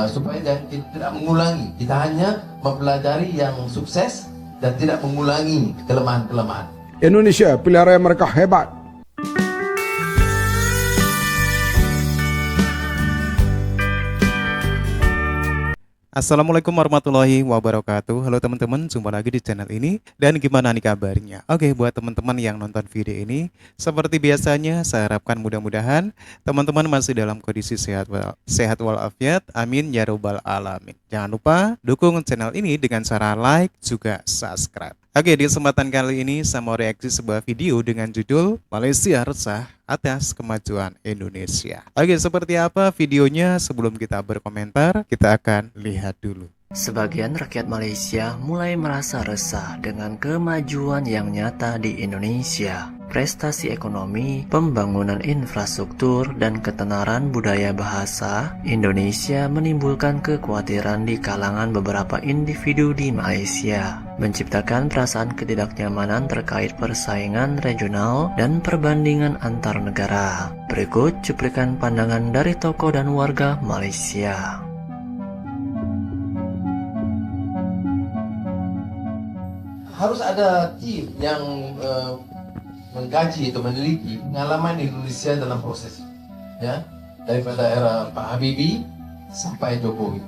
supaya kita tidak mengulangi. Kita hanya mempelajari yang sukses dan tidak mengulangi kelemahan-kelemahan. Indonesia, pilihan raya mereka hebat. Assalamualaikum warahmatullahi wabarakatuh. Halo teman-teman, jumpa lagi di channel ini. Dan gimana nih kabarnya? Oke, buat teman-teman yang nonton video ini, seperti biasanya saya harapkan mudah-mudahan teman-teman masih dalam kondisi sehat walafiat. Amin ya robbal alamin. Jangan lupa dukung channel ini dengan cara like juga subscribe. Oke, di kesempatan kali ini saya mau reaksi sebuah video dengan judul Malaysia Resah Atas Kemajuan Indonesia. Oke, seperti apa videonya? Sebelum kita berkomentar, kita akan lihat dulu. Sebagian rakyat Malaysia mulai merasa resah dengan kemajuan yang nyata di Indonesia. Prestasi ekonomi, pembangunan infrastruktur, dan ketenaran budaya bahasa Indonesia menimbulkan kekhawatiran di kalangan beberapa individu di Malaysia, menciptakan perasaan ketidaknyamanan terkait persaingan regional dan perbandingan antar negara. Berikut cuplikan pandangan dari tokoh dan warga Malaysia. Harus ada tim yang mengkaji atau meneliti pengalaman Indonesia dalam proses, ya, daripada era Pak Habibie sampai Jokowi.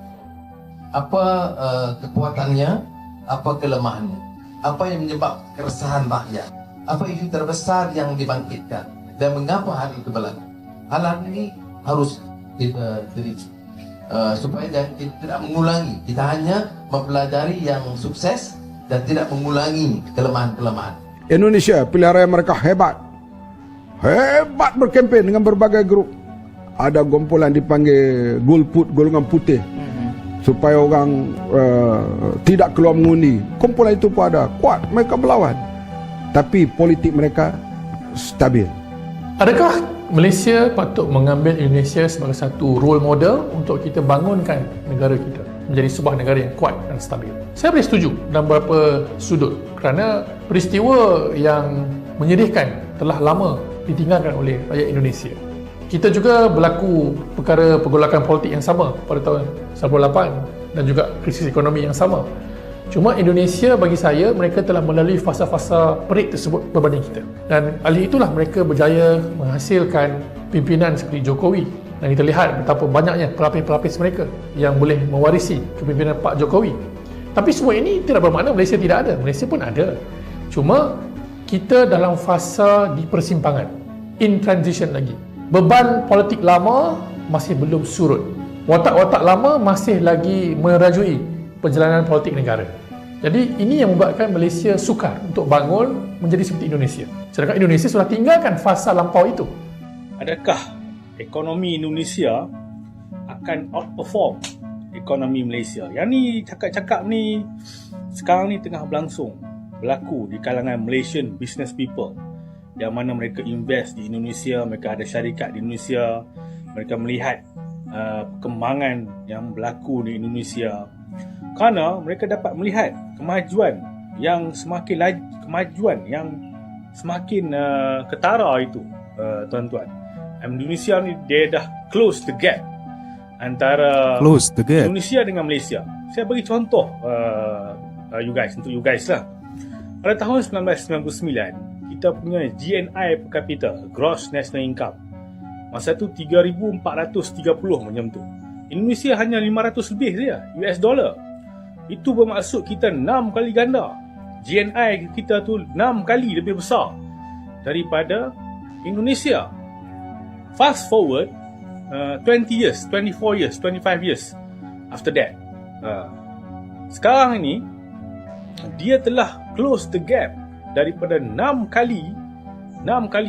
Apa kekuatannya, apa kelemahannya, apa yang menyebabkan keresahan rakyat, apa isu terbesar yang dibangkitkan, dan mengapa hal itu berlaku. Hal ini harus kita teliti supaya kita tidak mengulangi. Kita hanya mempelajari yang sukses dan tidak mengulangi kelemahan-kelemahan. Indonesia, pilihan raya mereka hebat. Hebat berkempen dengan berbagai grup. Ada gompolan dipanggil golongan putih. Supaya orang tidak keluar mengundi. Kumpulan itu pun ada. Kuat, mereka melawan. Tapi politik mereka stabil. Adakah Malaysia patut mengambil Indonesia sebagai satu role model untuk kita bangunkan negara kita menjadi sebuah negara yang kuat dan stabil? Saya boleh setuju dalam beberapa sudut, kerana peristiwa yang menyedihkan telah lama ditinggalkan oleh rakyat Indonesia. Kita juga berlaku perkara pergolakan politik yang sama pada tahun 98 dan juga krisis ekonomi yang sama. Cuma Indonesia, bagi saya, mereka telah melalui fasa-fasa perik tersebut berbanding kita. Dan alih itulah mereka berjaya menghasilkan pimpinan seperti Jokowi. Dan kita lihat betapa banyaknya pelapis-pelapis mereka yang boleh mewarisi kepimpinan Pak Jokowi. Tapi semua ini tidak bermakna Malaysia tidak ada. Malaysia pun ada. Cuma kita dalam fasa di persimpangan, in transition lagi. Beban politik lama masih belum surut. Watak-watak lama masih lagi merajui perjalanan politik negara. Jadi ini yang membuatkan Malaysia sukar untuk bangun menjadi seperti Indonesia. Sedangkan Indonesia sudah tinggalkan fasa lampau itu. Adakah ekonomi Indonesia akan outperform ekonomi Malaysia? Yang ni cakap-cakap ni sekarang ni tengah berlaku di kalangan Malaysian business people, yang mana mereka invest di Indonesia, mereka ada syarikat di Indonesia, mereka melihat perkembangan yang berlaku di Indonesia, kerana mereka dapat melihat kemajuan yang semakin ketara itu, tuan-tuan. Indonesia ni dia dah close the gap antara Indonesia dengan Malaysia. Saya bagi contoh untuk you guys lah. Pada tahun 1999, kita punya GNI per capita, Gross National Income, masa tu 3,430 macam tu. Indonesia hanya 500 lebih saja US dollar. Itu bermaksud kita 6 kali ganda. GNI kita tu 6 kali lebih besar daripada Indonesia. Fast forward 20 years, 24 years, 25 years after that, sekarang ini dia telah close the gap daripada 6 kali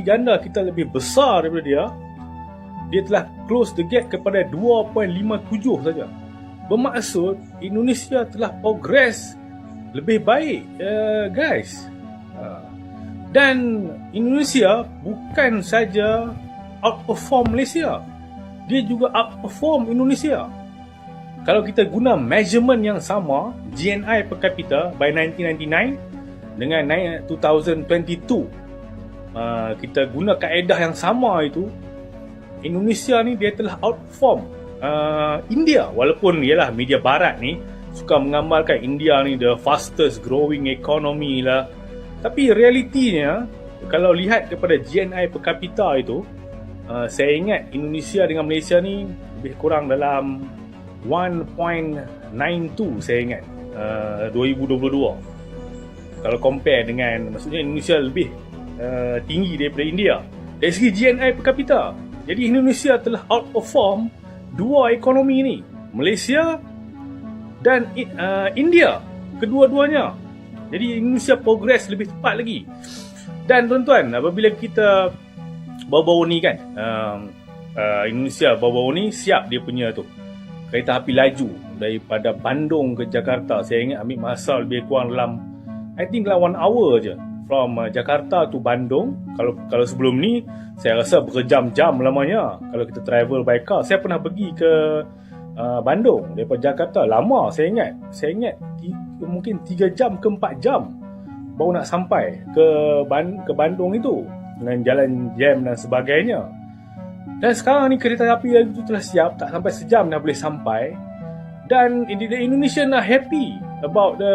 ganda kita lebih besar daripada dia. Dia telah close the gap kepada 2.57 saja. Bermaksud Indonesia telah progress lebih baik, guys. Dan Indonesia bukan saja outperform Malaysia, dia juga outperform Indonesia. Kalau kita guna measurement yang sama, GNI per capita by 1999 dengan 2022, kita guna kaedah yang sama itu, Indonesia ni dia telah outperform India, walaupun ialah media barat ni suka menggambarkan India ni the fastest growing economy lah, tapi realitinya kalau lihat kepada GNI per kapita itu, saya ingat Indonesia dengan Malaysia ni lebih kurang dalam 1.92 saya ingat 2022. Kalau compare dengan, maksudnya Indonesia lebih tinggi daripada India dari segi GNI per kapita. Jadi Indonesia telah outperform dua ekonomi ni, Malaysia dan India, kedua-duanya. Jadi Indonesia progress lebih cepat lagi. Dan tuan-tuan, apabila kita baru-baru ni kan, Indonesia baru-baru ni siap dia punya tu kereta api laju daripada Bandung ke Jakarta. Saya ingat ambil masa lebih kurang dalam, I think dalam 1 hour je from Jakarta to Bandung. Kalau sebelum ni saya rasa berjam-jam lamanya kalau kita travel by car. Saya pernah pergi ke Bandung daripada Jakarta, lama saya ingat mungkin 3 jam ke 4 jam baru nak sampai ke Bandung itu dengan jalan jam dan sebagainya. Dan sekarang ni kereta api itu telah siap, tak sampai sejam dah boleh sampai. Dan Indonesia dah happy about the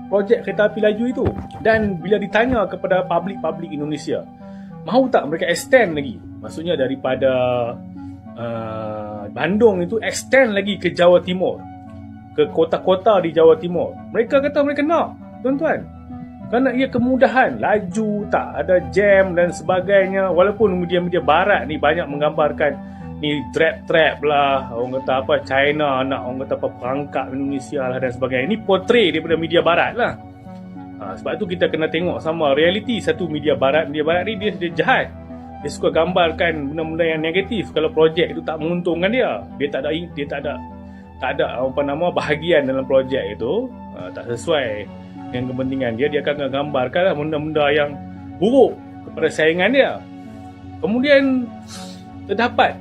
projek kereta api laju itu. Dan bila ditanya kepada public Indonesia, mahu tak mereka extend lagi, maksudnya daripada Bandung itu extend lagi ke Jawa Timur, ke kota-kota di Jawa Timur, mereka kata mereka nak, tuan-tuan, kerana ia kemudahan, laju, tak ada jam dan sebagainya. Walaupun media-media barat ni banyak menggambarkan ni trap lah, orang kata apa, China nak, orang kata apa, perangkap Indonesia lah dan sebagainya. Ini portray daripada media barat lah. Sebab tu kita kena tengok sama realiti. Satu media barat ni dia jahat. Dia suka gambarkan benda-benda yang negatif. Kalau projek itu tak menguntungkan dia tak ada apa nama bahagian dalam projek itu, tak sesuai dengan kepentingan dia akan gambarkan lah benda-benda yang buruk kepada saingan dia. Kemudian terdapat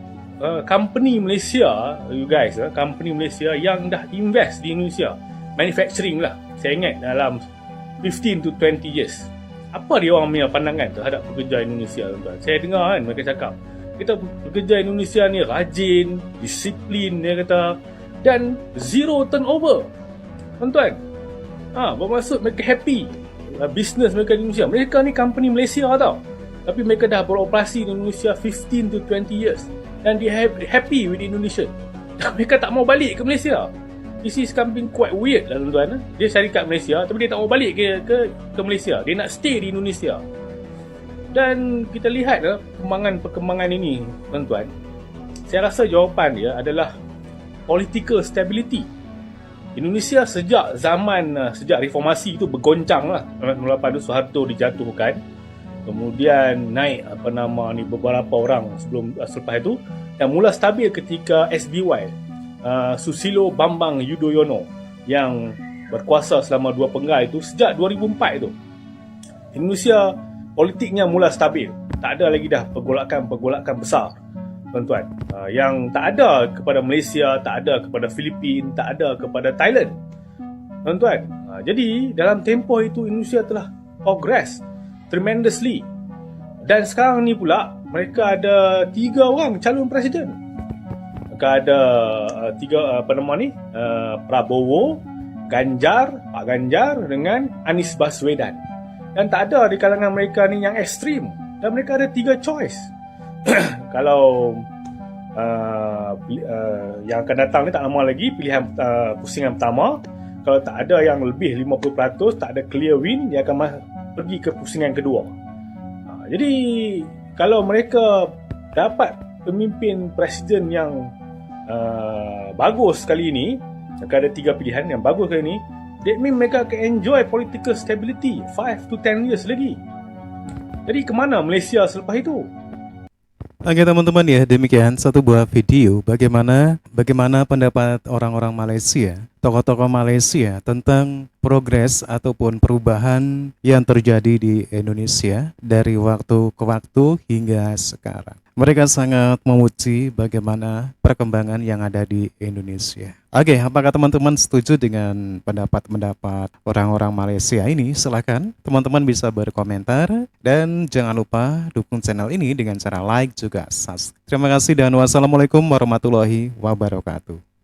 company Malaysia, you guys, company Malaysia yang dah invest di Indonesia, manufacturing lah, saya ingat dalam 15 to 20 years. Apa dia orang punya pandangan terhadap pekerja Indonesia, tuan-tuan? Saya dengar kan mereka cakap, kita pekerja Indonesia ni rajin, disiplin, dia kata, dan zero turnover, tuan-tuan. Bermaksud mereka happy, business mereka di Indonesia. Mereka ni company Malaysia tau, tapi mereka dah beroperasi di Indonesia 15 to 20 years dan dia happy with Indonesia. Mereka tak mau balik ke Malaysia. This is something quite weird lah, tuan-tuan. Dia syarikat Malaysia tapi dia tak mau balik ke Malaysia. Dia nak stay di Indonesia. Dan kita lihat perkembangan ini, tuan-tuan. Saya rasa jawapan dia adalah political stability. Indonesia sejak reformasi itu bergoncang lah. 1998 tu Soeharto dijatuhkan. Kemudian naik beberapa orang selepas itu, dan mula stabil ketika SBY, Susilo Bambang Yudhoyono, yang berkuasa selama 2 penggal itu sejak 2004 itu. Indonesia politiknya mula stabil. Tak ada lagi dah pergolakan besar, tuan-tuan. Yang tak ada kepada Malaysia, tak ada kepada Filipina, tak ada kepada Thailand, tuan-tuan. Jadi dalam tempoh itu Indonesia telah progress tremendously. Dan sekarang ni pula mereka ada 3 orang calon presiden. Mereka ada 3 Prabowo, Pak Ganjar dengan Anies Baswedan. Dan tak ada di kalangan mereka ni yang ekstrim. Dan mereka ada 3 choice. Kalau yang akan datang ni tak lama lagi, pilihan pusingan pertama, kalau tak ada yang lebih 50%, tak ada clear win, dia akan pergi ke pusingan kedua. Jadi kalau mereka dapat pemimpin presiden yang bagus kali ini, akan ada 3 pilihan yang bagus kali ini, that means mereka akan enjoy political stability 5 to 10 years lagi. Jadi ke mana Malaysia selepas itu? Oke teman-teman, ya demikian satu buah video bagaimana pendapat orang-orang Malaysia tokoh-tokoh Malaysia tentang progres ataupun perubahan yang terjadi di Indonesia dari waktu ke waktu hingga sekarang. Mereka sangat memuji bagaimana perkembangan yang ada di Indonesia. Oke, apakah teman-teman setuju dengan pendapat-pendapat orang-orang Malaysia ini? Silakan teman-teman bisa berkomentar dan jangan lupa dukung channel ini dengan cara like juga subscribe. Terima kasih dan wassalamualaikum warahmatullahi wabarakatuh.